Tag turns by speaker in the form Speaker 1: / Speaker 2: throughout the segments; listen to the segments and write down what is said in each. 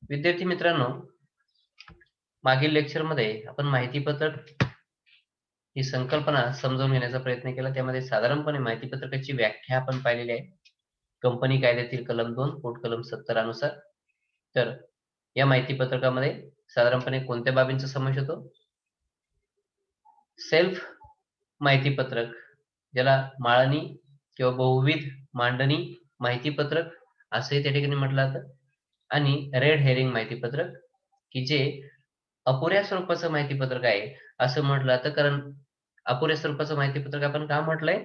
Speaker 1: विद्यार्थी मित्रांनो, मागील लेक्चरमध्ये आपण माहितीपत्रक ही संकल्पना समजावून घेण्याचा प्रयत्न केला. त्यामध्ये साधारणपणे माहितीपत्रकाची व्याख्या आपण पाहिलेली आहे. कंपनी कायद्यातील कलम 2 पोट कलम 70 अनुसार. तर या माहितीपत्रकामध्ये साधारणपणे कोणत्या बाबींचा समावेश होतो? सेल्फ माहितीपत्रक, ज्याला माळणी किंवा बहुविध मांडणी माहितीपत्रक असंही त्या ठिकाणी म्हटलं जातं, आणि रेड हेरिंग माहितीपत्रक, की जे अपुऱ्या स्वरूपाचं माहितीपत्रक आहे असं म्हटलं जातं. कारण अपुऱ्या स्वरूपाचं माहितीपत्रक आपण का म्हटलंय,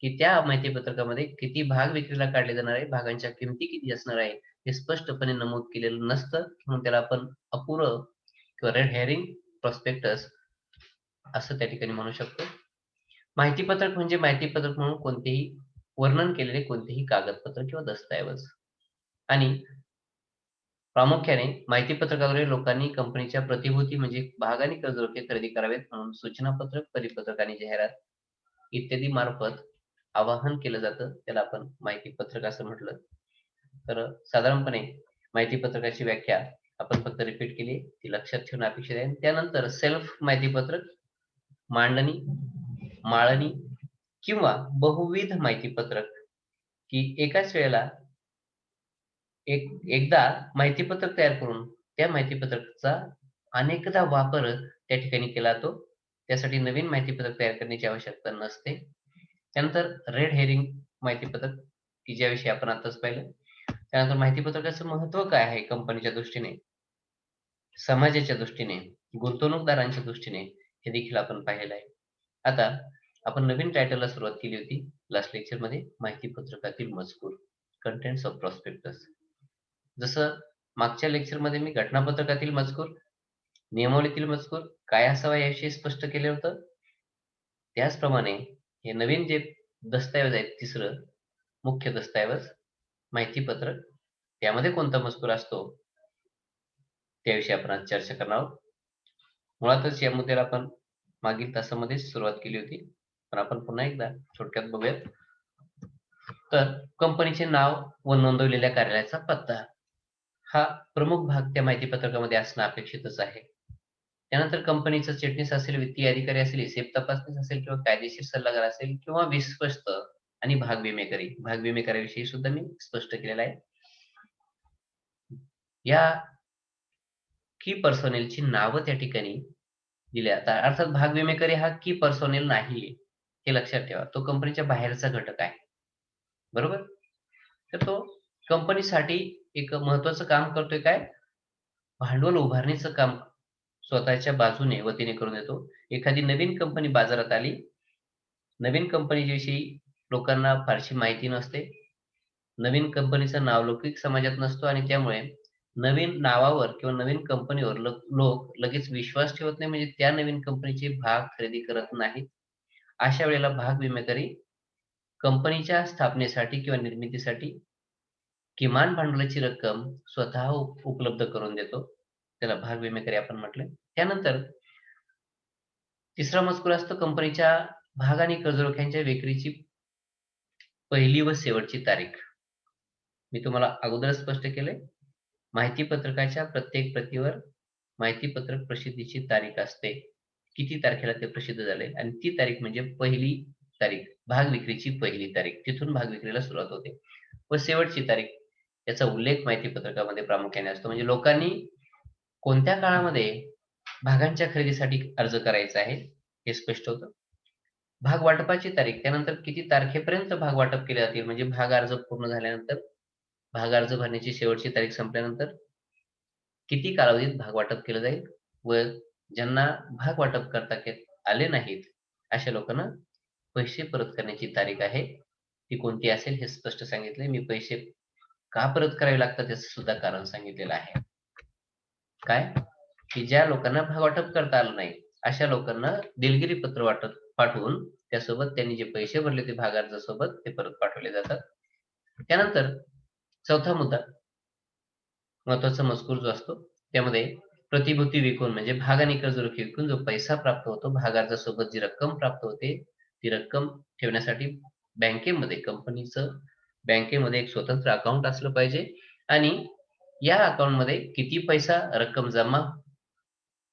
Speaker 1: की त्या माहितीपत्रकामध्ये किती भाग विक्रीला काढले जाणार आहे, भागांच्या किमती किती असणार आहे, हे स्पष्टपणे नमूद केलेलं नसतं. म्हणून त्याला आपण अपुरं किंवा रेड हेरिंग प्रॉस्पेक्टस असं त्या ठिकाणी म्हणू शकतो. माहितीपत्रक म्हणजे माहितीपत्रक म्हणून कोणतेही वर्णन केलेले कोणतेही कागदपत्र किंवा दस्तऐवज. आणि प्रामुख्याने माहितीपत्रकाद्वारे लोकांनी कंपनीच्या प्रतिभूती म्हणजे भाग आणि कर्जरोखे खरेदी करावेत म्हणून सूचनापत्रक, परिपत्रक आणि जाहिरात इत्यादी मार्फत आवाहन केलं जातं. त्याला आपण माहितीपत्रक असं म्हटलं. तर साधारणपणे माहितीपत्रकाची व्याख्या आपण फक्त रिपीट केली, ती लक्षात ठेवणं अपेक्षित आहे. त्यानंतर सेल्फ माहितीपत्रक, मांडणी, माळणी किंवा बहुविध माहितीपत्रक, की एकाच वेळेला एकदा माहितीपत्रक तयार करून त्या माहितीपत्रकाचा अनेकदा वापर त्या ठिकाणी केला जातो. त्यासाठी नवीन माहितीपत्रक तयार करण्याची आवश्यकता नसते. त्यानंतर रेड हेरिंग माहितीपत्रक, की ज्याविषयी आपण आताच पाहिलं. त्यानंतर माहितीपत्रकाचं महत्त्व काय आहे कंपनीच्या दृष्टीने, समाजाच्या दृष्टीने, गुंतवणूकदारांच्या दृष्टीने, हे देखील आपण पाहिलेलं आहे. आता आपण नवीन टायटलला सुरुवात केली होती लास्ट लेक्चरमध्ये, माहितीपत्रकातील मजकूर, कंटेंट्स ऑफ प्रॉस्पेक्टस. जसं मागच्या लेक्चरमध्ये मी घटनापत्रकातील मजकूर, नियमावलीतील मजकूर काय असावा याविषयी स्पष्ट केले होतं. त्याचप्रमाणे हे नवीन जे दस्तऐवज आहेत, तिसरं मुख्य दस्तऐवज माहितीपत्रक, त्यामध्ये कोणता मजकूर असतो त्याविषयी आपण आज चर्चा करणार आहोत. मुळातच या मुद्द्याला आपण मागील तासामध्येच सुरुवात केली होती, पण आपण पुन्हा एकदा थोडक्यात बघूयात. तर कंपनीचे नाव व नोंदवलेल्या कार्यालयाचा पत्ता हा प्रमुख भाग त्या माहितीपत्रकामध्ये असणं अपेक्षितच आहे. त्यानंतर कंपनीचा चिटणीस असेल, वित्तीय अधिकारी असेल, हिसेब तपासनीस असेल किंवा कायदेशीर सल्लागार असेल किंवा विश्वस्त आणि भाग विमेकराविषयी सुद्धा मी स्पष्ट केलेलं आहे. या की पर्सोनेलची नावं त्या ठिकाणी दिली जातात. अर्थात भाग विमेकरी हा की पर्सोनेल नाहीये, हे लक्षात ठेवा. तो कंपनीच्या बाहेरचा घटक आहे. बरोबर? तर तो कंपनीसाठी एक महत्त्वाचं काम करतोय काय? भांडवल उभारणीचं काम स्वतःच्या बाजूने वतीने करून देतो. एखादी नवीन कंपनी बाजारात आली, नवीन कंपनीविषयी लोकांना फारशी माहिती नसते. नवीन कंपनीचा नावलौकिक समाजात नसतो आणि त्यामुळे नवीन नावावर किंवा नवीन कंपनीवर लोक लगेच विश्वास ठेवत नाही, म्हणजे त्या नवीन कंपनीचे भाग खरेदी करत नाहीत. अशा वेळेला भाग विमेकरी कंपनीच्या स्थापनेसाठी किंवा निर्मितीसाठी किमान भांडवलाची रक्कम स्वतः उपलब्ध करून देतो. त्याला भाग विमेकरी आपण म्हटलंय. त्यानंतर तिसरा मजकूर असतो कंपनीच्या भाग आणि कर्जरोख्यांच्या विक्रीची पहिली व शेवटची तारीख. मी तुम्हाला अगोदरच स्पष्ट केलंय. माहितीपत्रकाच्या प्रत्येक प्रतीवर माहितीपत्रक प्रसिद्धीची तारीख असते. किती तारखेला ते प्रसिद्ध झाले आणि ती तारीख म्हणजे पहिली तारीख, भाग विक्रीची पहिली तारीख. तिथून भाग विक्रीला सुरुवात होते. व शेवटची तारीख, याचा उल्लेख माहितीपत्रकामध्ये प्रामुख्याने असतो. म्हणजे लोकांनी कोणत्या काळामध्ये भागांच्या खरेदीसाठी अर्ज करायचा आहे हे स्पष्ट होतं. भाग वाटपाची तारीख, त्यानंतर किती तारखेपर्यंत भाग वाटप केले जातील, म्हणजे भाग अर्ज पूर्ण झाल्यानंतर, भाग अर्ज भरण्याची शेवटची तारीख संपल्यानंतर किती कालावधीत भाग वाटप केलं जाईल व ज्यांना भाग वाटप करता आले नाहीत अशा लोकांना पैसे परत करण्याची तारीख आहे, ती कोणती असेल हे स्पष्ट सांगितले. मी पैसे का परत करावे लागतात त्याचं सुद्धा कारण सांगितलेलं आहे. काय, की ज्या लोकांना भाग वाटप करता आलं नाही अशा लोकांना दिलगिरी पत्र पाठवून त्यासोबत त्यांनी जे पैसे भरले ते भाग अर्जासोबत ते परत पाठवले जातात. त्यानंतर चौथा मुद्दा, महत्वाचा मजकूर जो असतो त्यामध्ये प्रतिभूती विकून म्हणजे भाग आणि कर्जरोखे विकून जो पैसा प्राप्त होतो, भाग अर्जासोबत जी रक्कम प्राप्त होते, ती रक्कम ठेवण्यासाठी बँकेमध्ये, कंपनीचं बँकेमध्ये एक स्वतंत्र अकाउंट असलं पाहिजे आणि या अकाउंट मध्ये किती पैसा रक्कम जमा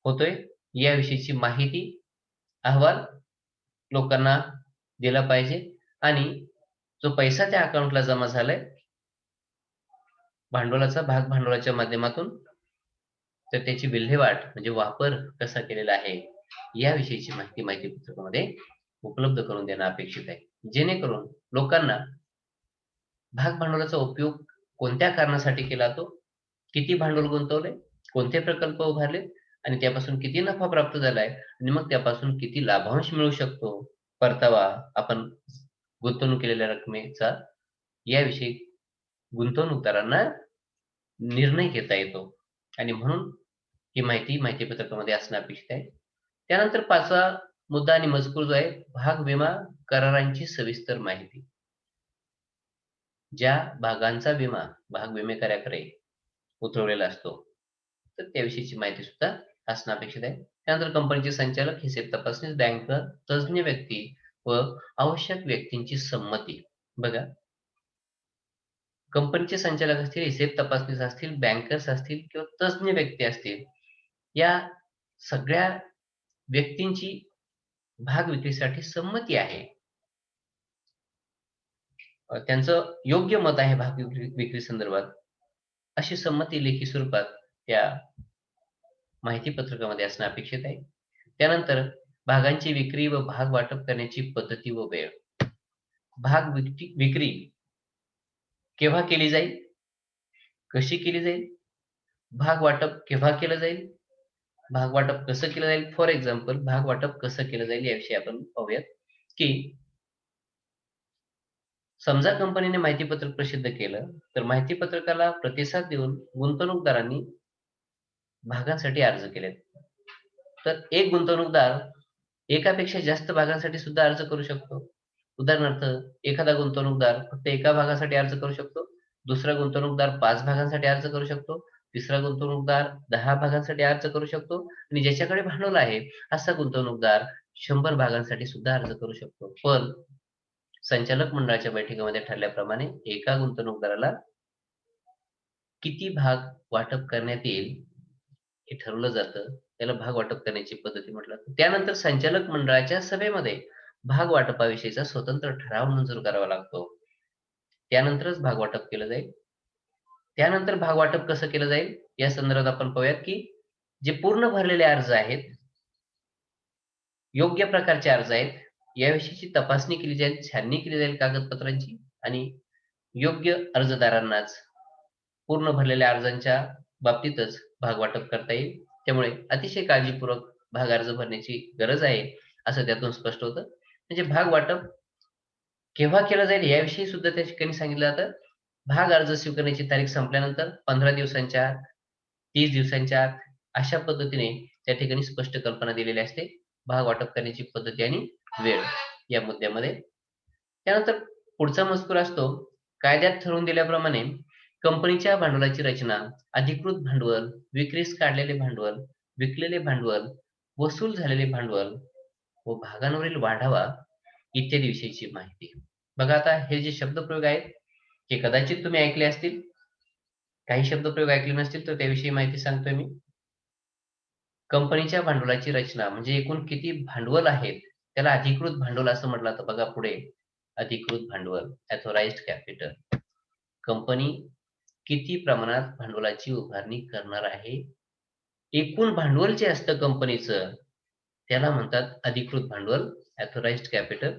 Speaker 1: होतोय याविषयीची माहिती अहवाल लोकांना दिला पाहिजे आणि जो पैसा त्या अकाउंटला जमा झालाय भांडवलाचा भाग भांडवलाच्या माध्यमातून तर त्याची विल्हेवाट म्हणजे वापर कसा केलेला आहे याविषयीची माहिती पत्रकामध्ये उपलब्ध करून देणं अपेक्षित आहे जेणेकरून लोकांना भाग भांडवलाचा उपयोग कोणत्या कारणासाठी केला तो किती भांडवल गुंतवले कोणते प्रकल्प उभारले आणि त्यापासून किती नफा प्राप्त झालाय आणि मग त्यापासून किती लाभांश मिळू शकतो परतावा आपण गुंतवणूक केलेल्या रकमेचा याविषयी गुंतवणूकदारांना निर्णय घेता येतो आणि म्हणून ही माहिती पत्रकामध्ये असणं अपेक्षित आहे त्यानंतर पाचवा मुद्दा आणि मजकूर जो आहे भाग विमा करारांची सविस्तर माहिती ज्या भागांचा विमा भाग विमेकऱ्याकडे उतरवलेला असतो तर त्याविषयीची माहिती सुद्धा असणं अपेक्षित आहे त्यानंतर कंपनीचे संचालक हिशेब तपासणी बँकर तज्ज्ञ व्यक्ती व आवश्यक व्यक्तींची संमती बघा कंपनीचे संचालक असतील हिशेब तपासनीस असतील बँकर्स असतील किंवा तज्ज्ञ व्यक्ती असतील या सगळ्या व्यक्तींची भाग विक्रीसाठी संमती आहे त्यांचं योग्य मत आहे भाग विक्री संदर्भात अशी संमती लेखी स्वरूपात त्या माहिती पत्रकामध्ये असणं अपेक्षित आहे त्यानंतर भागांची विक्री व भाग वाटप करण्याची पद्धती व वेळ भाग विक्री केव्हा केली जाईल कशी केली जाईल भाग वाटप केव्हा केलं जाईल भाग वाटप कसं केलं जाईल फॉर एक्झाम्पल भाग वाटप कसं केलं जाईल याविषयी आपण पाहूयात की समजा कंपनीने माहितीपत्रक प्रसिद्ध केलं तर माहितीपत्रकाला प्रतिसाद देऊन गुंतवणूकदारांनी भागांसाठी अर्ज केलेत तर एक गुंतवणूकदार एकापेक्षा जास्त भागांसाठी सुद्धा अर्ज करू शकतो उदाहरणार्थ एखादा गुंतवणूकदार फक्त एका भागासाठी अर्ज करू शकतो दुसरा गुंतवणूकदार 5 भागांसाठी अर्ज करू शकतो तिसरा गुंतवणूकदार 10 भागांसाठी अर्ज करू शकतो आणि ज्याच्याकडे भांडवल आहे असा गुंतवणूकदार 100 भागांसाठी सुद्धा अर्ज करू शकतो पण संचालक मंडळाच्या बैठकीमध्ये ठरल्याप्रमाणे एका गुंतवणूकदाराला किती भाग वाटप करण्यात येईल हे ठरवलं जातं त्याला भाग वाटप करण्याची पद्धती म्हटलं जातं त्यानंतर संचालक मंडळाच्या सभेमध्ये भाग वाटपाविषयीचा स्वतंत्र ठराव मंजूर करावा लागतो त्यानंतरच भाग वाटप केलं जाईल त्यानंतर भाग वाटप कसं केलं जाईल या संदर्भात आपण पाहूयात की जे पूर्ण भरलेले अर्ज आहेत योग्य प्रकारचे अर्ज आहेत याविषयीची तपासणी केली जाईल छाननी केली जाईल कागदपत्रांची आणि योग्य अर्जदारांनाच पूर्ण भरलेल्या अर्जांच्या बाबतीतच भाग वाटप करता येईल त्यामुळे अतिशय काळजीपूर्वक भाग अर्ज भरण्याची गरज आहे असं त्यातून स्पष्ट होतं म्हणजे भाग वाटप केव्हा केलं जाईल याविषयी सुद्धा त्या ठिकाणी सांगितलं जातं भाग अर्ज स्वीकारण्याची तारीख संपल्यानंतर 15 दिवसांच्या आत 30 दिवसांच्या आत अशा पद्धतीने त्या ठिकाणी स्पष्ट कल्पना दिलेली असते भाग वाटप करण्याची पद्धती आणि वेळ या मुद्द्यामध्ये त्यानंतर पुढचा मजकूर असतो कायद्यात ठरवून दिल्याप्रमाणे कंपनीच्या भांडवलाची रचना अधिकृत भांडवल विक्रीस काढलेले भांडवल विकलेले भांडवल वसूल झालेले भांडवल व भागांवरील वाढावा इत्यादी विषयीची माहिती बघा आता हे जे शब्दप्रयोग आहेत हे कदाचित तुम्ही ऐकले असतील काही शब्दप्रयोग ऐकले नसतील तर त्याविषयी माहिती सांगतोय मी कंपनीच्या भांडवलाची रचना म्हणजे एकूण किती भांडवल आहेत त्याला अधिकृत भांडवल असं म्हटलं तर बघा पुढे अधिकृत भांडवल ऑथोराइज्ड कॅपिटल कंपनी किती प्रमाणात भांडवलाची उभारणी करणार आहे एकूण भांडवल जे असतं कंपनीचं त्याला म्हणतात अधिकृत भांडवल ऑथोराइज्ड कॅपिटल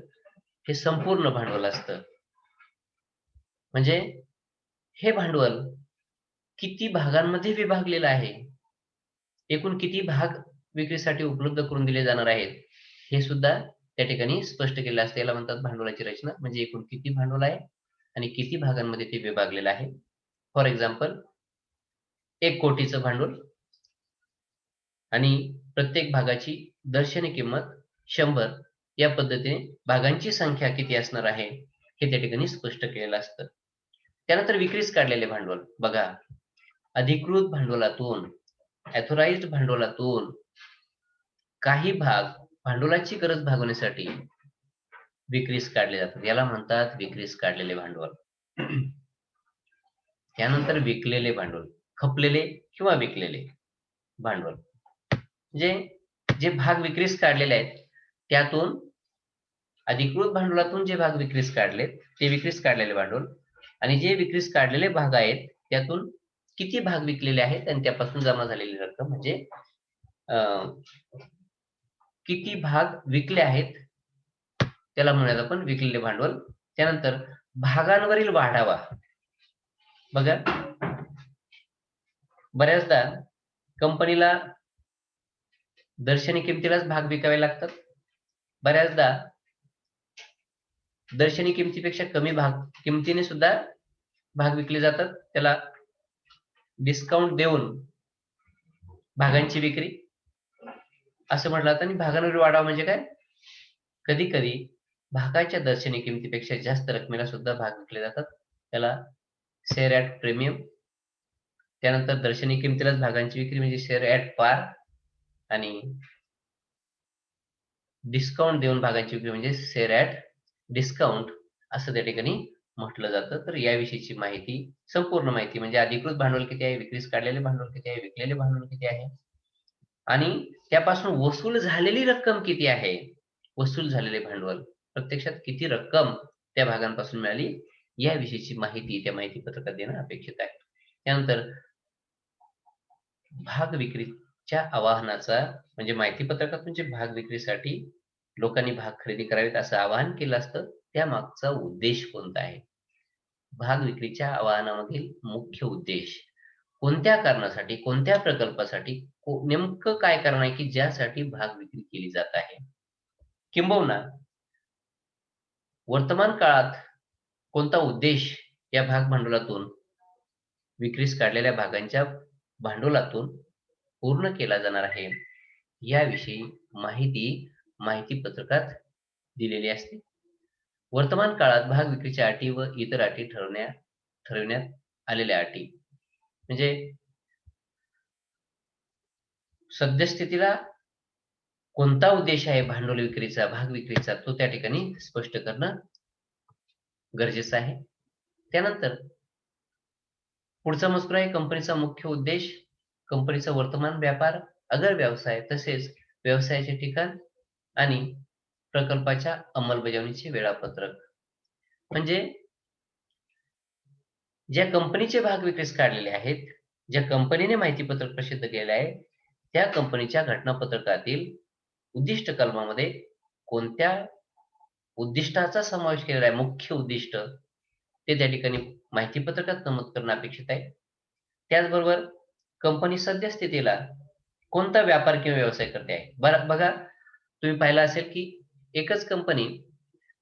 Speaker 1: हे संपूर्ण भांडवल असतं म्हणजे हे भांडवल किती भागांमध्ये विभागलेलं आहे एकूण किती भाग विक्रीसाठी उपलब्ध करून दिले जाणार आहेत हे सुद्धा त्या ठिकाणी स्पष्ट केलेलं असतं याला म्हणतात भांडवलाची रचना म्हणजे एकूण किती भांडवल आहे आणि किती भागांमध्ये ते विभागलेलं आहे फॉर एक्झाम्पल 1 कोटीचं भांडवल आणि प्रत्येक भागाची दर्शनी किंमत 100 या पद्धतीने भागांची संख्या किती असणार आहे हे त्या ठिकाणी स्पष्ट केलेलं असतं त्यानंतर विक्रीस काढलेले भांडवल बघा अधिकृत भांडवलातून ऑथोराइज्ड भांडवलातून काही भाग भांडवलाची गरज भागवण्यासाठी विक्रीस काढले जातात याला म्हणतात विक्रीस काढलेले भांडवल त्यानंतर विकलेले भांडवल खपलेले किंवा विकलेले भांडवल. जे भाग विक्रीस काढलेले आहेत त्यातून अधिकृत भांडवलातून जे भाग विक्रीस काढलेत ते विक्रीस काढलेले भांडवल, आणि जे विक्रीस काढलेले भाग आहेत त्यातून किती भाग विकलेले आहेत आणि त्यापासून जमा झालेली रक्कम म्हणजे किती भाग विकले आहेत त्याला म्हणूयात आपण विकलेले भांडवल. त्यानंतर भागांवरील वाढावा. बघा, बऱ्याचदा कंपनीला दर्शनी किमतीलाच भाग विकावे लागतात. बऱ्याचदा दर्शनी किमतीपेक्षा कमी किमतीने सुद्धा भाग विकले जातात. त्याला डिस्काउंट देऊन भागांची विक्री असं म्हटलं जातं. आणि भागांवरील वाढावा म्हणजे काय? कधी कधी भागाच्या दर्शनी किमतीपेक्षा जास्त रकमेला सुद्धा भाग विकले जातात. त्याला शेअर ॲट प्रीमियम. त्यानंतर दर्शनी किमतीलाच भागांची विक्री म्हणजे शेअर ॲट पार, आणि डिस्काउंट देऊन भागांची विक्री म्हणजे शेअर ॲट डिस्काउंट असं त्या ठिकाणी म्हटलं जातं. तर याविषयीची माहिती, संपूर्ण माहिती म्हणजे अधिकृत भांडवल किती आहे, विक्रीस काढलेले भांडवल किती आहे, विकलेले भांडवल किती आहे, आणि त्यापासून वसूल झालेली रक्कम किती आहे, वसूल झालेले भांडवल प्रत्यक्षात किती रक्कम त्या भागांपासून मिळाली, याविषयीची माहिती त्या माहिती पत्रकात देणं अपेक्षित आहे. त्यानंतर भाग विक्रीच्या आवाहनाचा म्हणजे माहिती पत्रकातून जे भाग विक्रीसाठी लोकांनी भाग खरेदी करावेत असं आवाहन केलं असतं, त्यामागचा उद्देश कोणता आहे? भाग विक्रीच्या आवाहनामधील मुख्य उद्देश कोणत्या कारणासाठी, कोणत्या प्रकल्पासाठी, नेमकं काय कारण आहे की ज्यासाठी भाग विक्री केली जात आहे, किंबहुना वर्तमान काळात कोणता उद्देश या भाग भांडवलातून, विक्रीस काढलेल्या भागांच्या भांडवलातून पूर्ण केला जाणार आहे, याविषयी माहिती पत्रकात दिलेली असते. वर्तमान काळात भाग विक्रीच्या अटी व इतर अटी ठरवण्यात आलेल्या अटी म्हणजे सद्यस्थितीला कोणता उद्देश आहे भांडवल विक्रीचा, भाग विक्रीचा, तो त्या ठिकाणी स्पष्ट करणं गरजेचं आहे. त्यानंतर पुढचा मजकूर आहे कंपनीचा मुख्य उद्देश, कंपनीचा वर्तमान व्यापार, अगर व्यवसाय, तसेच व्यवसायाचे ठिकाण आणि प्रकल्पाच्या अंमलबजावणीचे वेळापत्रक. म्हणजे ज्या कंपनीचे भाग विक्रीस काढलेले आहेत, ज्या कंपनीने माहितीपत्रक प्रसिद्ध केले आहे, त्या कंपनीच्या घटनापत्रकातील उद्दिष्ट कलमामध्ये कोणत्या उद्दिष्टाचा समावेश केलेला आहे, मुख्य उद्दिष्ट, ते त्या ठिकाणी माहितीपत्रकात नमूद करणं अपेक्षित आहे. त्याचबरोबर कंपनी सद्यस्थितीला कोणता व्यापार किंवा व्यवसाय करते आहे. बघा, तुम्ही पाहिलं असेल की एकच कंपनी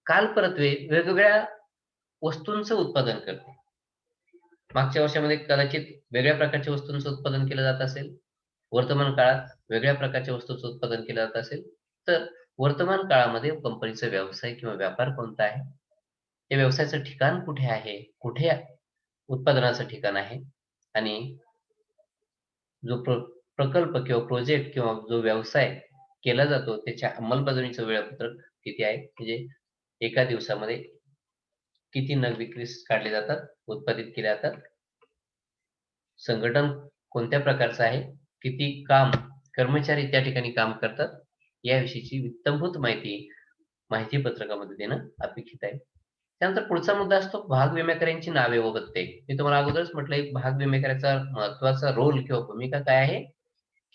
Speaker 1: कालपरत्वे वेगवेगळ्या वस्तूंचं उत्पादन करते. मागच्या वर्षामध्ये कदाचित वेगळ्या प्रकारच्या वस्तूंचं उत्पादन केलं जात असेल, वर्तमान काळात वेगळ्या प्रकारच्या वस्तूंचं उत्पादन केलं जात असेल, तर वर्तमान काळामध्ये कंपनीचा व्यवसाय किंवा व्यापार कोणता आहे, त्या व्यवसायाचं ठिकाण कुठे आहे, कुठे उत्पादनाचं ठिकाण आहे, आणि जो प्रकल्प किंवा प्रोजेक्ट किंवा जो व्यवसाय केला जातो त्याच्या अंमलबजावणीचं वेळापत्रक किती आहे, म्हणजे एका दिवसामध्ये किती नग विक्रीस काढले जातात, उत्पादित केले जातात, संघटन कोणत्या प्रकारचं आहे, किती कर्मचारी त्या ठिकाणी काम करतात, याविषयीची वित्तभूत माहिती पत्रकामध्ये देणं अपेक्षित आहे. त्यानंतर पुढचा मुद्दा असतो भाग विमेकऱ्यांची नावे व पत्ते. मी तुम्हाला अगोदरच म्हटलंय भाग विमेकऱ्याचा महत्वाचा रोल किंवा भूमिका काय आहे,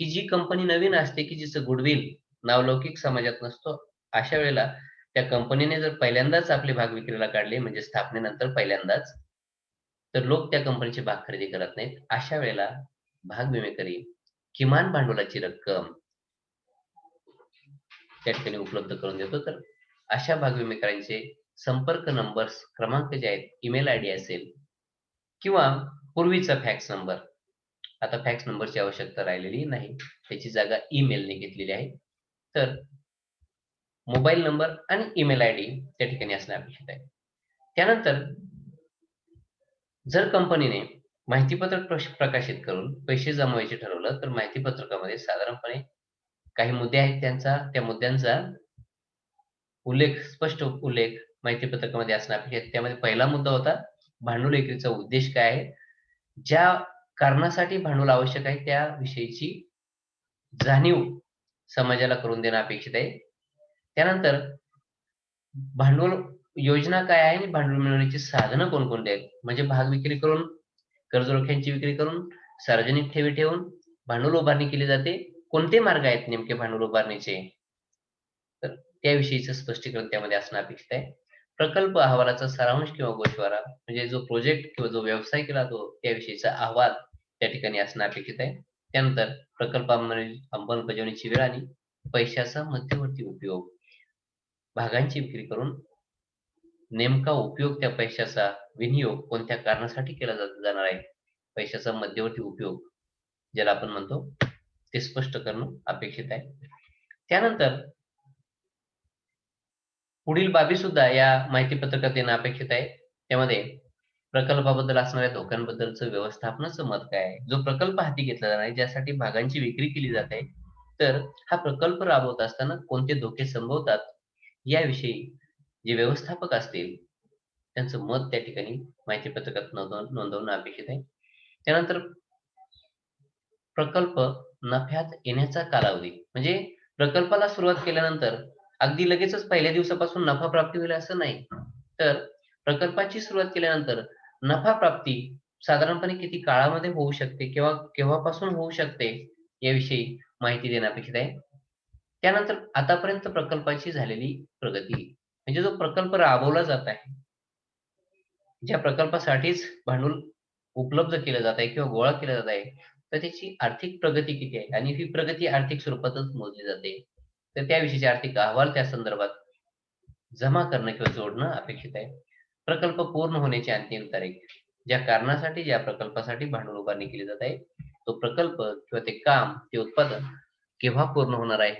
Speaker 1: की जी कंपनी नवीन असते की जिचं गुडविल नावलौकिक समाजात नसतो, अशा वेळेला त्या कंपनीने जर पहिल्यांदाच आपले भाग विक्रीला काढले म्हणजे स्थापनेनंतर पहिल्यांदाच, तर लोक त्या कंपनीचे भाग खरेदी करत नाहीत. अशा वेळेला भाग विमेकरी किमान भांडवलाची रक्कम त्या ठिकाणी उपलब्ध करून देतो. तर अशा भाग विमेकरांचे संपर्क नंबर क्रमांक जे आहेत, ईमेल आयडी असेल किंवा पूर्वीचा फॅक्स नंबर, आता फॅक्स नंबरची आवश्यकता राहिलेली नाही, त्याची जागा ईमेलने घेतलेली आहे. तर मोबाईल नंबर आणि ईमेल आयडी त्या ठिकाणी असणे अपेक्षित आहे. त्यानंतर जर कंपनीने माहितीपत्रक प्रकाशित करून पैसे जमवायचे ठरवलं, तर माहितीपत्रकामध्ये साधारणपणे काही मुद्दे आहेत, त्या मुद्द्यांचा स्पष्ट उल्लेख माहितीपत्रकामध्ये असणं अपेक्षित आहे. त्यामध्ये पहिला मुद्दा होता भांडवल विक्रीचा उद्देश काय आहे, ज्या कारणासाठी भांडवल आवश्यक आहे त्याविषयीची जाणीव समाजाला करून देणं अपेक्षित आहे. त्यानंतर भांडवल योजना काय आहे आणि भांडवल मिळवण्याची साधनं कोणकोणती आहेत? म्हणजे भाग विक्री करून, कर्जरोख्यांची विक्री करून, सार्वजनिक ठेवी ठेवून भांडवल उभारणी केली जाते. कोणते मार्ग आहेत नेमके भांडवल उभारणीचे? तर त्याविषयीचं स्पष्टीकरण त्यामध्ये असणं अपेक्षित आहे. प्रकल्प अहवालाचा सारांश किंवा गोषवारा म्हणजे जो प्रोजेक्ट किंवा जो व्यवसाय केला जातो त्याविषयीचा अहवाल त्या ठिकाणी असणं अपेक्षित आहे. त्यानंतर प्रकल्प अंमलबजावणीची वेळ आणि पैशाचा मध्यवर्ती उपयोग. भागांची विक्री करून नेमका उपयोग त्या पैशाचा विनियोग कोणत्या कारणासाठी केला जाणार आहे? पैशाचा मध्यवर्ती उपयोग ज्याला आपण म्हणतो ते स्पष्ट करणं अपेक्षित आहे. त्यानंतर पुढील बाबी सुद्धा या माहिती पत्रकात येणं अपेक्षित आहे. त्यामध्ये प्रकल्पाबद्दल असणाऱ्या धोक्यांबद्दलचं व्यवस्थापनाचं मत काय आहे? जो प्रकल्प हाती घेतला जाणार आहे, ज्यासाठी भागांची विक्री केली जात आहे, तर हा प्रकल्प राबवत असताना कोणते धोके संभवतात, याविषयी जे व्यवस्थापक असतील, त्यांचं मत त्या ठिकाणी माहिती पत्रकात नोंदवणं अपेक्षित आहे. त्यानंतर प्रकल्प नफ्यात येण्याचा कालावधी म्हणजे प्रकल्पाला सुरुवात केल्यानंतर अगदी लगेचच पहिल्या दिवसापासून नफा प्राप्ती होईल असं नाही. तर प्रकल्पाची सुरुवात केल्यानंतर नफा प्राप्ती साधारणपणे किती काळामध्ये होऊ शकते किंवा केव्हापासून होऊ शकते याविषयी माहिती देणं अपेक्षित आहे. त्यानंतर आतापर्यंत प्रकल्पाची झालेली प्रगती म्हणजे जो प्रकल्प राबवला जात आहे, ज्या प्रकल्पासाठीच भांडवल उपलब्ध केलं जात आहे किंवा गोळा केला जात आहे, तर त्याची आर्थिक प्रगती किती आहे आणि ही प्रगती आर्थिक स्वरूपातच मोजली जाते. तर त्याविषयीचे आर्थिक अहवाल त्या संदर्भात जमा करणं किंवा जोडणं अपेक्षित आहे. प्रकल्प पूर्ण होण्याची अंतिम तारीख. ज्या प्रकल्पासाठी भांडवल उभारणी केली जात आहे, तो प्रकल्प किंवा ते काम, ते उत्पादन केव्हा पूर्ण होणार आहे,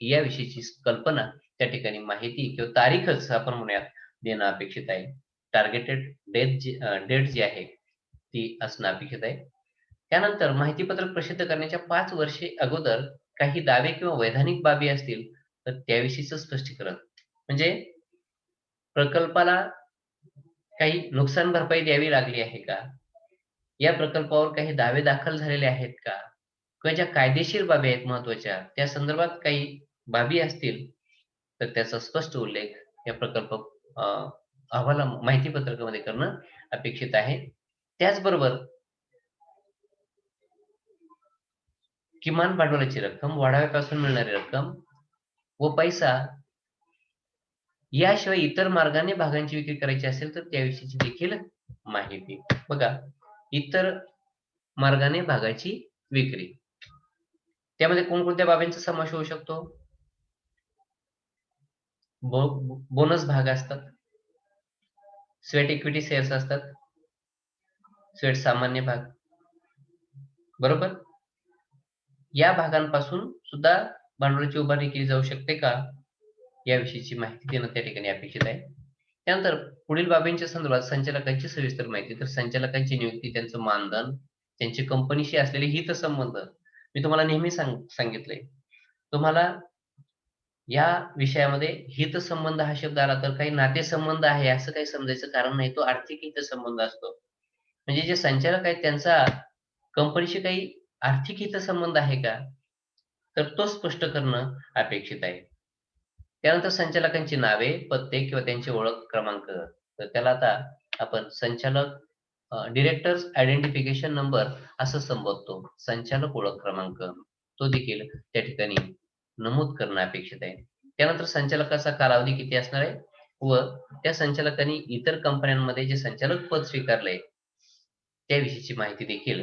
Speaker 1: याविषयीची कल्पना त्या ठिकाणी माहिती किंवा तारीखच आपण म्हणूयात देणं अपेक्षित आहे. टार्गेटेड डेट जी आहे ती असणं अपेक्षित आहे. त्यानंतर माहिती पत्रक प्रसिद्ध करण्याच्या 5 वर्षे अगोदर काही दावे किंवा वैधानिक बाबी असतील, तर त्याविषयीचं स्पष्टीकरण. म्हणजे प्रकल्पाला काही नुकसान भरपाई द्यावी लागली आहे का? या प्रकल्पावर काही दावे दाखल झालेले आहेत का? किंवा ज्या कायदेशीर बाबी आहेत महत्त्वाच्या, त्या संदर्भात काही बाबी असतील, तर त्याचा स्पष्ट उल्लेख या प्रकल्प अ, माहिती पत्रकामध्ये करणं अपेक्षित आहे. त्याचबरोबर किमान भांडवलाची रक्कम, वाढाव्यापासून मिळणारी रक्कम व पैसा याशिवाय इतर मार्गाने भागांची विक्री करायची असेल, तर त्याविषयीची देखील माहिती. बघा, इतर मार्गाने भागाची विक्री. त्यामध्ये कोणकोणत्या बाबींचा समावेश होऊ शकतो? बोनस भाग असतात, स्वेट इक्विटी शेअर्स असतात, स्वेट सामान्य भाग, बरोबर? या भागांपासून सुद्धा भांडवलाची उभारणी केली जाऊ शकते का? याविषयीची माहिती देणं त्या ठिकाणी अपेक्षित आहे. त्यानंतर पुढील बाबींच्या संदर्भात संचालकांची सविस्तर माहिती. तर संचालकांची नियुक्ती, त्यांचं मानधन, त्यांचे कंपनीशी असलेले हितसंबंध. मी तुम्हाला नेहमी सांगितलंय. तुम्हाला या विषयामध्ये हितसंबंध हा शब्द आला तर काही नातेसंबंध आहे असं काही समजायचं कारण नाही. तो आर्थिक हितसंबंध असतो. म्हणजे जे संचालक आहेत त्यांचा कंपनीशी काही आर्थिक हितसंबंध आहे का? तर तो स्पष्ट करणं अपेक्षित आहे. त्यानंतर संचालकांची नावे, पत्ते किंवा त्यांचे ओळख क्रमांक. तर त्याला आता आपण संचालक डिरेक्टर्स आयडेंटिफिकेशन नंबर असं संबोधतो. संचालक ओळख क्रमांक. तो देखील त्या ठिकाणी नमूद करणं अपेक्षित आहे. त्यानंतर संचालकाचा कालावधी किती असणार आहे व त्या संचालकांनी इतर कंपन्यांमध्ये जे संचालक पद स्वीकारलंय त्याविषयीची माहिती देखील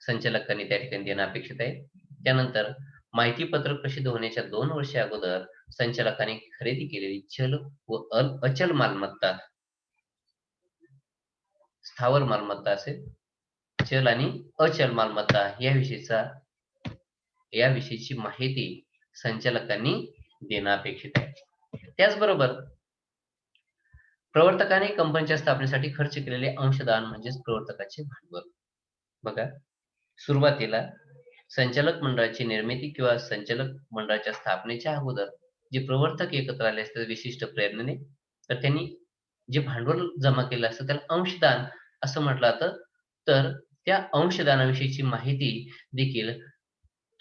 Speaker 1: संचालकांनी त्या ठिकाणी देणं अपेक्षित आहे. त्यानंतर माहिती पत्रक प्रसिद्ध होण्याच्या 2 वर्षे अगोदर संचालकांनी खरेदी केलेली चल व अचल मालमत्ता, स्थावर मालमत्ता असेल, चल आणि अचल मालमत्ता याविषयीची माहिती संचालकांनी देणं अपेक्षित आहे. त्याचबरोबर प्रवर्तकाने कंपनीच्या स्थापनेसाठी खर्च केलेले अंशदान म्हणजेच प्रवर्तकाचे भांडवल. बघा, सुरुवातीला संचालक मंडळाची निर्मिती किंवा संचालक मंडळाच्या स्थापनेच्या अगोदर जे प्रवर्तक एकत्र आले असतात विशिष्ट प्रेरणेने, तर त्यांनी जे भांडवल जमा केलं असतं त्याला अंशदान असं म्हटलं जातं. तर त्या अंशदानाविषयीची माहिती देखील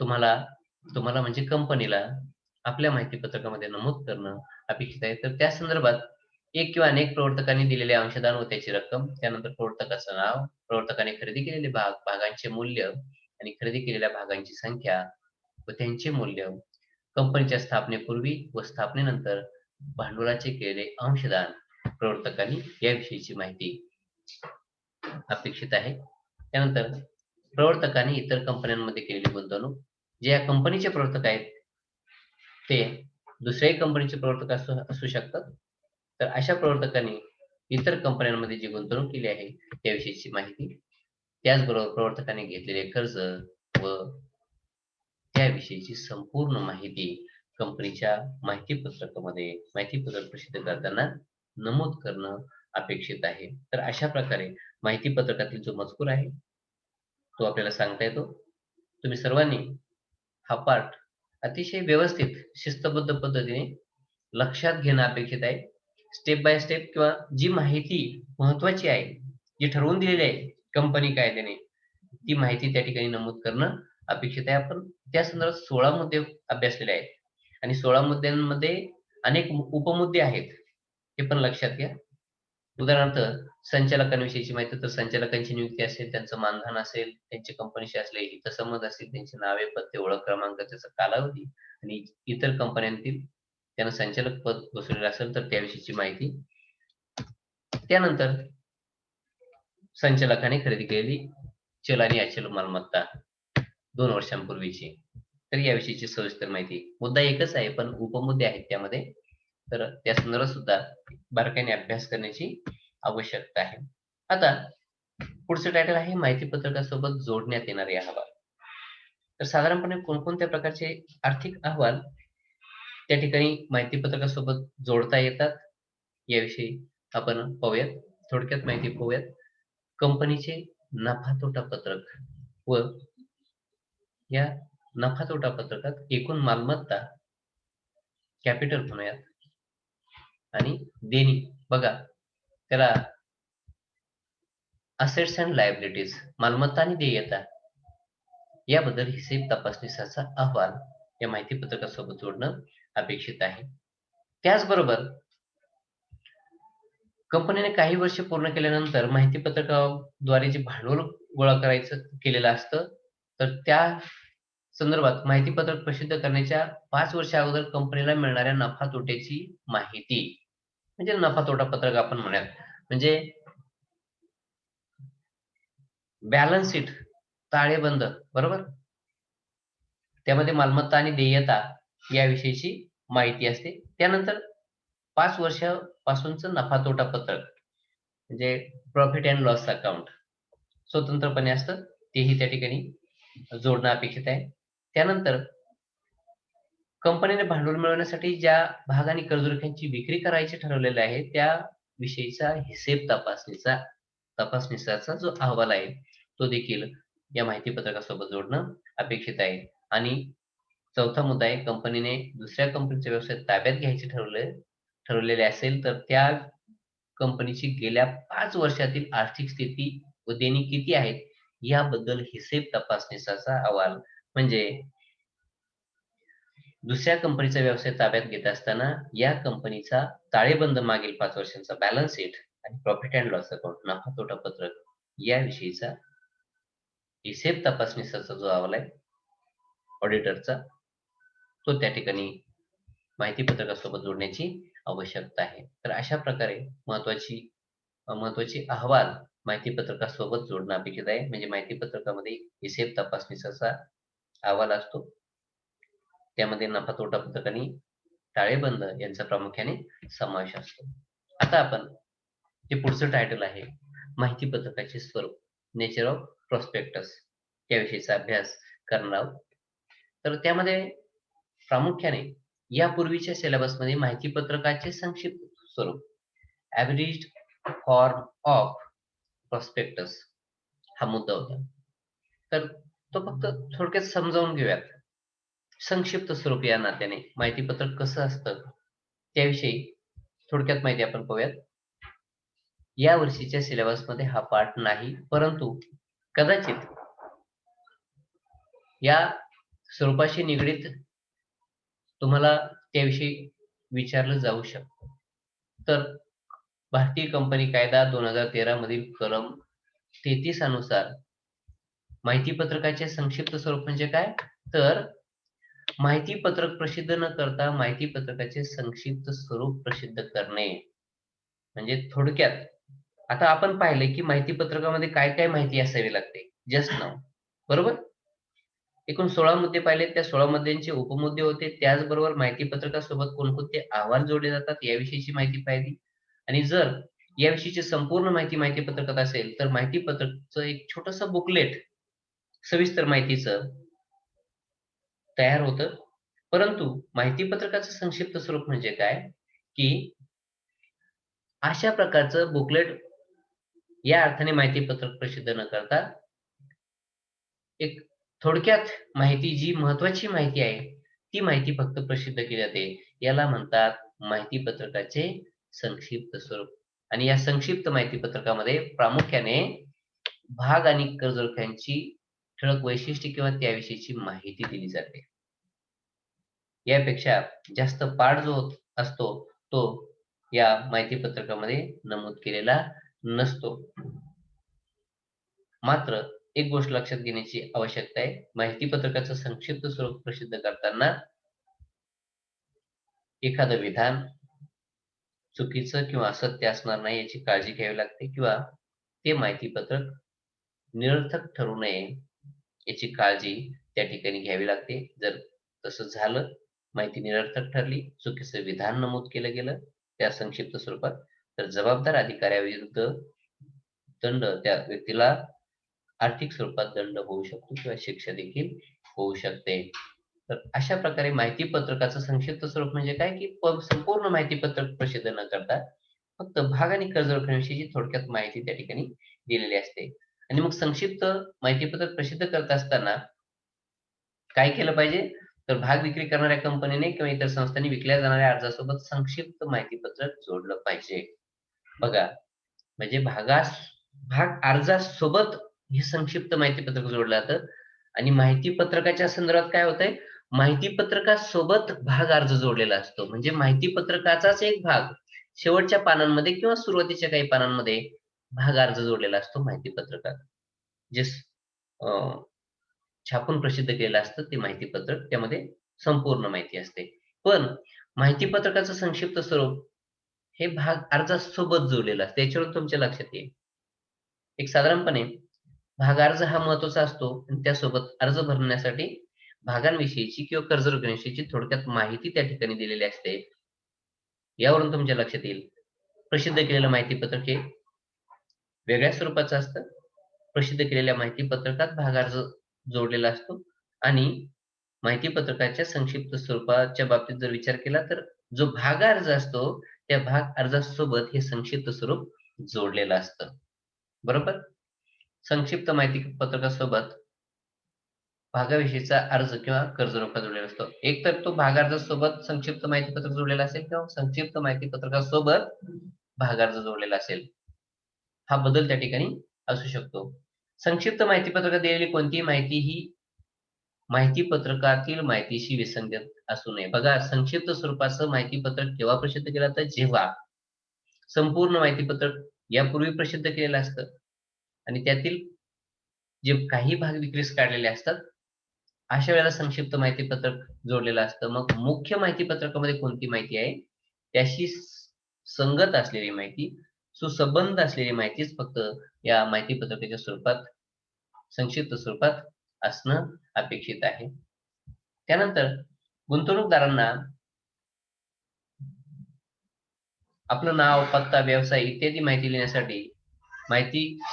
Speaker 1: तुम्हाला तुम्हाला म्हणजे कंपनीला आपल्या माहिती पत्रकामध्ये नमूद करणं अपेक्षित आहे. तर त्या संदर्भात एक किंवा अनेक प्रवर्तकांनी दिलेले अंशदान व त्याची रक्कम, त्यानंतर प्रवर्तकाचं नाव, प्रवर्तकाने खरेदी केलेले भाग, भागांचे मूल्य आणि खरेदी केलेल्या भागांची संख्या व त्यांचे मूल्य, कंपनीच्या स्थापनेपूर्वी व स्थापनेनंतर भांडवलाचे केलेले अंशदान प्रवर्तकांनी याविषयीची माहिती अपेक्षित आहे. त्यानंतर प्रवर्तकांनी इतर कंपन्यांमध्ये केलेली गुंतवणूक, जे या कंपनीचे प्रवर्तक आहेत ते दुसऱ्याही कंपनीचे प्रवर्तक असू शकतात. तर अशा प्रवर्तकांनी इतर कंपन्यांमध्ये जी गुंतवणूक केली आहे त्याविषयीची माहिती, त्याचबरोबर प्रवर्तकांनी घेतलेले कर्ज व त्याविषयीची संपूर्ण माहिती कंपनीच्या माहितीपत्रकामध्ये माहितीपत्रक प्रसिद्ध करताना नमूद करणं अपेक्षित आहे. तर अशा प्रकारे माहितीपत्रकातील जो मजकूर आहे तो आपल्याला सांगता येतो. तुम्ही सर्वांनी हा पाठ अतिशय व्यवस्थित शिस्तबद्ध पद्धतीने लक्षात घेणं अपेक्षित आहे. स्टेप बाय स्टेप किंवा जी माहिती महत्त्वाची आहे, जी ठरवून दिलेली आहे कंपनी कायद्याने, ती माहिती त्या ठिकाणी नमूद करणं अपेक्षित आहे. आपण त्या संदर्भात 16 मुद्दे अभ्यासलेले आहेत आणि 16 मुद्द्यांमध्ये अनेक उपमुद्दे आहेत. हे पण लक्षात घ्या. उदाहरणार्थ संचालकांविषयीची माहिती, तर संचालकांची नियुक्ती असेल, त्यांचं मानधन असेल, त्यांचे कंपनीशी असलेले हितसंबंध असतील, त्यांची नावे, पत्ते, ओळख क्रमांक, त्याचा कालावधी आणि इतर कंपन्यांतील त्यानं संचालक पद बसवलेलं असेल तर त्याविषयीची माहिती. त्यानंतर संचालकाने खरेदी केलेली चल आणि अचल मालमत्ता 2 वर्षांपूर्वीची, तर याविषयीची सविस्तर माहिती. मुद्दा एकच आहे पण उपमुद्दे आहेत त्यामध्ये, तर त्या संदर्भात सुद्धा बारकाईने अभ्यास करण्याची आवश्यकता आहे. आता पुढचं टायटल आहे माहिती पत्रकासोबत जोडण्यात येणारे अहवाल. तर साधारणपणे कोणकोणत्या प्रकारचे आर्थिक अहवाल त्या ठिकाणी माहिती पत्रकासोबत जोडता येतात याविषयी आपण पाहूयात. थोडक्यात माहिती पाहूयात. कंपनीचे नफा तोटा पत्रक व या नफा तोटा पत्रकात एकूण मालमत्ता, कॅपिटल म्हणूयात, आणि देणी बघा, त्याला असेट्स अँड लायबिलिटीज, मालमत्ता आणि देयता याबद्दल हिसेब तपासणीचा अहवाल या माहिती पत्रकासोबत जोडणं अपेक्षित आहे. त्याचबरोबर कंपनीने काही वर्ष पूर्ण केल्यानंतर माहिती पत्रकाद्वारे जे भांडवल गोळा करायचं केलेलं असतं, तर त्या संदर्भात माहिती पत्रक प्रसिद्ध करण्याच्या 5 वर्षा अगोदर कंपनीला मिळणाऱ्या नफा तोट्याची माहिती म्हणजे नफा तोटा पत्रक आपण म्हणूयात. म्हणजे बॅलन्स शीट, ताळेबंद, बरोबर? त्यामध्ये मालमत्ता आणि देयता याविषयीची माहिती असते. त्यानंतर 5 वर्षापासूनचं नफा तोटा पत्रक म्हणजे प्रॉफिट अँड लॉस अकाउंट स्वतंत्रपणे असतं, तेही त्या ठिकाणी जोडणं अपेक्षित आहे. त्यानंतर कंपनीने भांडवल मिळवण्यासाठी ज्या भाग आणि कर्जरोख्यांची विक्री करायची ठरवलेली आहे, त्या विषयीचा हिसेब तपासणीचा जो अहवाल आहे, तो देखील या माहिती पत्रकासोबत जोडणं अपेक्षित आहे. आणि चौथा मुद्दा आहे, कंपनीने दुसऱ्या कंपनीचा व्यवसाय ताब्यात घ्यायचे ठरवलेले असेल, तर त्या कंपनीची गेल्या 5 वर्षातील आर्थिक स्थिती व देणी किती आहेत, याबद्दल हिसेब तपासणीचा अहवाल. म्हणजे दुसऱ्या कंपनीचा व्यवसाय ताब्यात घेत असताना या कंपनीचा ताळेबंद, मागील 5 वर्षांचा बॅलन्स शीट आणि प्रॉफिट अँड लॉस अकाउंट, नफा तोटा पत्रक याविषयीचा हिसेब तपासणीचा जो अहवाल आहे ऑडिटरचा, तो त्या ठिकाणी माहिती पत्रकासोबत जोडण्याची आवश्यकता आहे. तर अशा प्रकारे महत्वाची अहवाल माहिती पत्रकासोबत जोडणं अपेक्षित आहे. म्हणजे माहिती पत्रकामध्ये हिसेब तपासणीचा अहवाल असतो. त्यामध्ये नफा तोटा पत्रक आणि ताळेबंद यांचा प्रामुख्याने समावेश असतो. आता आपण जे पुढचं टायटल आहे माहिती पत्रकाचे स्वरूप, नेचर ऑफ प्रॉस्पेक्टस, याविषयीचा अभ्यास करणार आहोत. तर त्यामध्ये प्रामुख्याने यापूर्वीच्या सिलेबसमध्ये माहिती पत्रकाचे संक्षिप्त स्वरूप, ॲब्रिज्ड फॉर्म ऑफ प्रॉस्पेक्टस, हा मुद्दा होता. तर तो फक्त थोडक्यात समजावून घेऊयात. संक्षिप्त स्वरूप या नात्याने माहिती पत्रक कसं असतं त्याविषयी थोडक्यात माहिती आपण पाहूयात. या वर्षीच्या सिलेबसमध्ये हा पाठ नाही, परंतु कदाचित या स्वरूपाशी निगडीत तुम्हाला त्याविषयी विचारलं जाऊ शकतं. तर भारतीय कंपनी कायदा 2013 मधील कलम 33 अनुसार माहिती पत्रकाचे संक्षिप्त स्वरूप म्हणजे काय? तर माहिती पत्रक प्रसिद्ध न करता माहिती पत्रकाचे संक्षिप्त स्वरूप प्रसिद्ध करणे. म्हणजे थोडक्यात आता आपण पाहिलं की माहिती पत्रकामध्ये काय-काय माहिती असावी लागते. Just now. बरोबर? एकूण 16 मुद्दे पाहिले. त्या 16 मुद्द्यांचे उपमुद्दे होते. त्याचबरोबर माहिती पत्रकासोबत कोणकोणते अहवाल जोडले जातात याविषयीची माहिती पाहिली. आणि जर याविषयीची संपूर्ण माहिती माहिती पत्रकात असेल, तर माहिती पत्रकचं एक छोटंसं बुकलेट सविस्तर माहितीचं तयार होतं. परंतु माहिती पत्रकाचं संक्षिप्त स्वरूप म्हणजे काय, की अशा प्रकारचं बुकलेट या अर्थाने माहिती पत्रक प्रसिद्ध न करता एक थोडक्यात माहिती जी महत्त्वाची माहिती आहे, ती माहिती फक्त प्रसिद्ध केली जाते. याला म्हणतात माहिती पत्रकाचे संक्षिप्त स्वरूप. आणि या संक्षिप्त माहिती पत्रकामध्ये प्रामुख्याने भाग आणि कर्जरोख्यांची ठळक वैशिष्ट्ये किंवा त्याविषयीची माहिती दिली जाते. यापेक्षा जास्त पाठ जो असतो, तो या माहिती पत्रकामध्ये नमूद केलेला नसतो. मात्र एक गोष्ट लक्षात घेण्याची आवश्यकता आहे. माहिती पत्रकाचं संक्षिप्त स्वरूप प्रसिद्ध करताना एखादं विधान चुकीचं किंवा असत्य असणार नाही याची काळजी घ्यावी लागते किंवा ते माहिती पत्रक निरर्थक ठरू नये याची काळजी त्या ठिकाणी घ्यावी लागते. जर तसं झालं, माहिती निरर्थक ठरली, चुकीचं विधान नमूद केलं गेलं त्या संक्षिप्त स्वरूपात, तर जबाबदार अधिकाऱ्याविरुद्ध दंड त्या व्यक्तीला आर्थिक स्वरूपात दंड होऊ शकतो किंवा शिक्षा देखील होऊ शकते. तर अशा प्रकारे माहिती पत्रकाचं संक्षिप्त स्वरूप म्हणजे काय, की संपूर्ण माहिती पत्रक प्रसिद्ध न करता फक्त भाग आणि कर्जरोख्यांविषयीची थोडक्यात माहिती त्या ठिकाणी दिलेली असते. आणि मग संक्षिप्त माहिती पत्रक प्रसिद्ध करत असताना काय केलं पाहिजे? तर भाग विक्री करणाऱ्या कंपनीने किंवा इतर संस्थांनी विकल्या जाणाऱ्या अर्जासोबत संक्षिप्त माहिती पत्रक जोडलं पाहिजे. बघा, म्हणजे भाग अर्जासोबत हे संक्षिप्त माहिती पत्रक जोडलं जातं आणि माहिती पत्रकाच्या संदर्भात काय होतंय? माहिती पत्रकासोबत भाग अर्ज जोडलेला असतो. म्हणजे माहिती पत्रकाचाच एक भाग शेवटच्या पानांमध्ये किंवा सुरुवातीच्या काही पानांमध्ये भाग अर्ज जोडलेला असतो माहिती पत्रकात. जे छापून प्रसिद्ध केलेलं असतं ते माहिती पत्रक, त्यामध्ये संपूर्ण माहिती असते. पण माहिती पत्रकाचं संक्षिप्त स्वरूप हे भाग अर्जासोबत जोडलेलं असतं. याच्यावरून तुमच्या लक्षात येईल. एक साधारणपणे भाग अर्ज हा महत्त्वाचा असतो आणि त्यासोबत अर्ज भरण्यासाठी भागांविषयीची किंवा कर्जरोख्यांविषयीची थोडक्यात माहिती त्या ठिकाणी दिलेली असते. यावरून तुमच्या लक्षात येईल. प्रसिद्ध केलेलं माहिती पत्रक हे वेगळ्या स्वरूपाचं असतं. प्रसिद्ध केलेल्या माहिती पत्रकात भाग अर्ज जोडलेला असतो आणि माहिती पत्रकाच्या संक्षिप्त स्वरूपाच्या बाबतीत जर विचार केला तर जो भाग अर्ज असतो त्या भाग अर्जासोबत हे संक्षिप्त स्वरूप जोडलेलं असतं. बरोबर? संक्षिप्त माहिती पत्रकासोबत भागाविषयीचा अर्ज किंवा कर्जरोखा जोडलेला असतो. एक तर तो भाग अर्जासोबत संक्षिप्त माहिती पत्रक जोडलेला असेल किंवा संक्षिप्त माहिती पत्रकासोबत भाग अर्ज जोडलेला असेल. हा बदल त्या ठिकाणी असू शकतो. संक्षिप्त माहिती पत्रकात दिलेली कोणतीही माहिती ही माहिती पत्रकातील माहितीशी विसंगत असू नये. बघा, संक्षिप्त स्वरूपाचं माहिती पत्रक केव्हा प्रसिद्ध केलं जातं? जेव्हा संपूर्ण माहिती पत्रक यापूर्वी प्रसिद्ध केलेलं असतं आणि त्यातील जे काही भाग विक्रीस काढलेले असतात, अशा वेळेला संक्षिप्त माहिती पत्रक जोडलेलं असतं. मग मुख्य माहिती पत्रकामध्ये कोणती माहिती आहे, त्याशी संगत असलेली माहिती, सुसंबंध असलेली माहितीच फक्त या माहिती पत्रकाच्या स्वरूपात, संक्षिप्त स्वरूपात असणं अपेक्षित आहे. त्यानंतर गुंतवणूकदारांना आपलं नाव, पत्ता, व्यवसाय इत्यादी माहिती लिहिण्यासाठी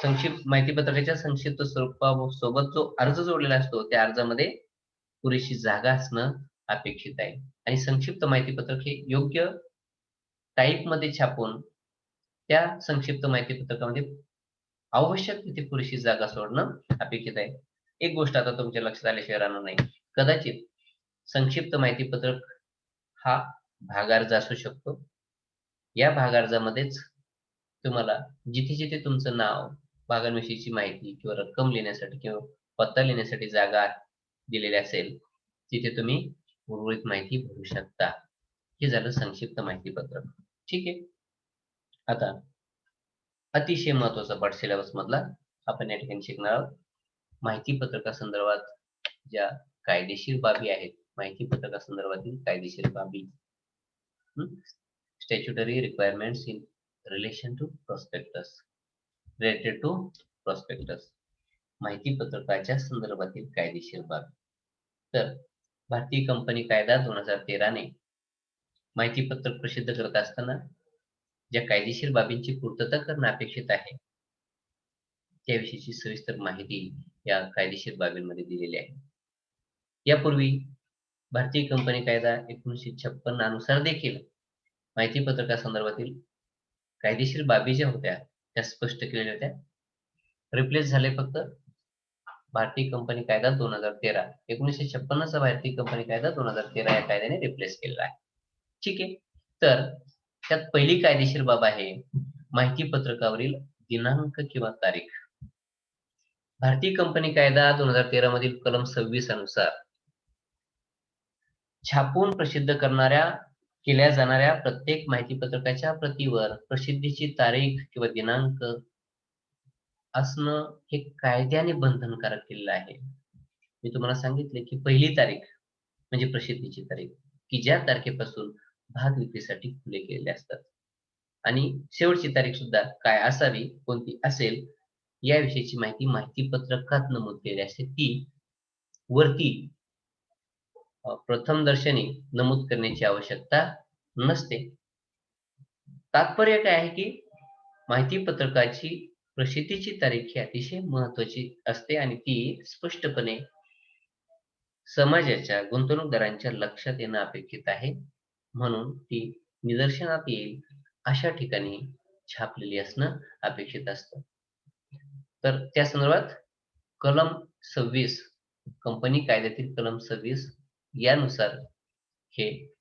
Speaker 1: संक्षिप्त माहिती पत्रकाच्या संक्षिप्त स्वरूपासोबत जो अर्ज जोडलेला असतो, त्या अर्जामध्ये पुरेशी जागा असणं अपेक्षित आहे. आणि संक्षिप्त माहिती पत्रक हे योग्य टाइपमध्ये छापून त्या संक्षिप्त माहिती पत्रकामध्ये आवश्यक तिथे पुरेशी जागा सोडणं अपेक्षित आहे. एक गोष्ट आता तुमच्या लक्षात आल्याशिवाय राहणार नाही. कदाचित संक्षिप्त माहिती पत्रक हा भाग अर्ज असू शकतो. या भाग अर्जामध्येच तुम्हाला जिथे-जिथे तुमचं नाव, भागांविषयीची माहिती किंवा रक्कम लिहिण्यासाठी किंवा पत्ता लिहिण्यासाठी जागा दिलेली असेल, तिथे तुम्ही उर्वरित माहिती भरू शकता. हे झालं संक्षिप्त माहितीपत्रक. ठीक आहे. आता अतिशय महत्वाचा पाठ सिलेबस मधला आपण या ठिकाणी शिकणार आहोत. माहिती पत्रकासंदर्भात ज्या कायदेशीर बाबी आहेत, माहिती पत्रकासंदर्भातील कायदेशीर बाबी, statutory requirements in relation to prospectus, related to prospectus, माहिती पत्रकाच्या संदर्भातील कायदेशीर बाबी. तर भारतीय कंपनी कायदा 2013 ने माहिती पत्रक प्रसिद्ध करत असताना ज्या कायदेशीर बाबींची पूर्तता करणं अपेक्षित आहे, त्याविषयीची सविस्तर माहिती या कायदेशीर बाबींमध्ये दिलेली आहे. यापूर्वी भारतीय कंपनी कायदा 1956 अनुसार देखील माहिती पत्रकासंदर्भातील कायदेशीर बाबी ज्या होत्या त्या स्पष्ट केलेल्या होत्या. रिप्लेस झाले फक्त भारतीय कंपनी कायदा 2013. 1956 चा भारतीय कंपनी कायदा 2013 या कायद्याने रिप्लेस केलेला आहे. ठीक आहे. तर त्यात पहिली कायदेशीर बाब आहे माहिती पत्रकावरील दिनांक किंवा तारीख. भारतीय कंपनी कायदा 2013 मधील कलम 26 अनुसार छापून प्रसिद्ध केल्या जाणाऱ्या प्रत्येक माहिती पत्रकाच्या प्रतीवर प्रसिद्धीची तारीख किंवा दिनांक असणं हे कायद्याने बंधनकारक केलेलं आहे. मी तुम्हाला सांगितले की पहिली तारीख म्हणजे प्रसिद्धीची तारीख, की ज्या तारखेपासून भाग विक्रीसाठी खुले केलेले असतात, आणि शेवटची तारीख सुद्धा काय असावी, कोणती असेल, याविषयीची माहिती माहिती पत्रकात नमूद केलेली असते. ती वरती प्रथमदर्शनी नमूद करण्याची आवश्यकता नसते. तात्पर्य काय आहे की माहिती पत्रकाची प्रसिद्धीची तारीख ही अतिशय महत्वाची असते आणि ती स्पष्टपणे समाजाच्या गुंतवणूकदारांच्या लक्षात येणं अपेक्षित आहे. म्हणून ती निदर्शनात येईल अशा ठिकाणी छापलेली असणं अपेक्षित असतं. तर त्या संदर्भात कलम 26, कंपनी कायद्यातील कलम 26 यानुसार हे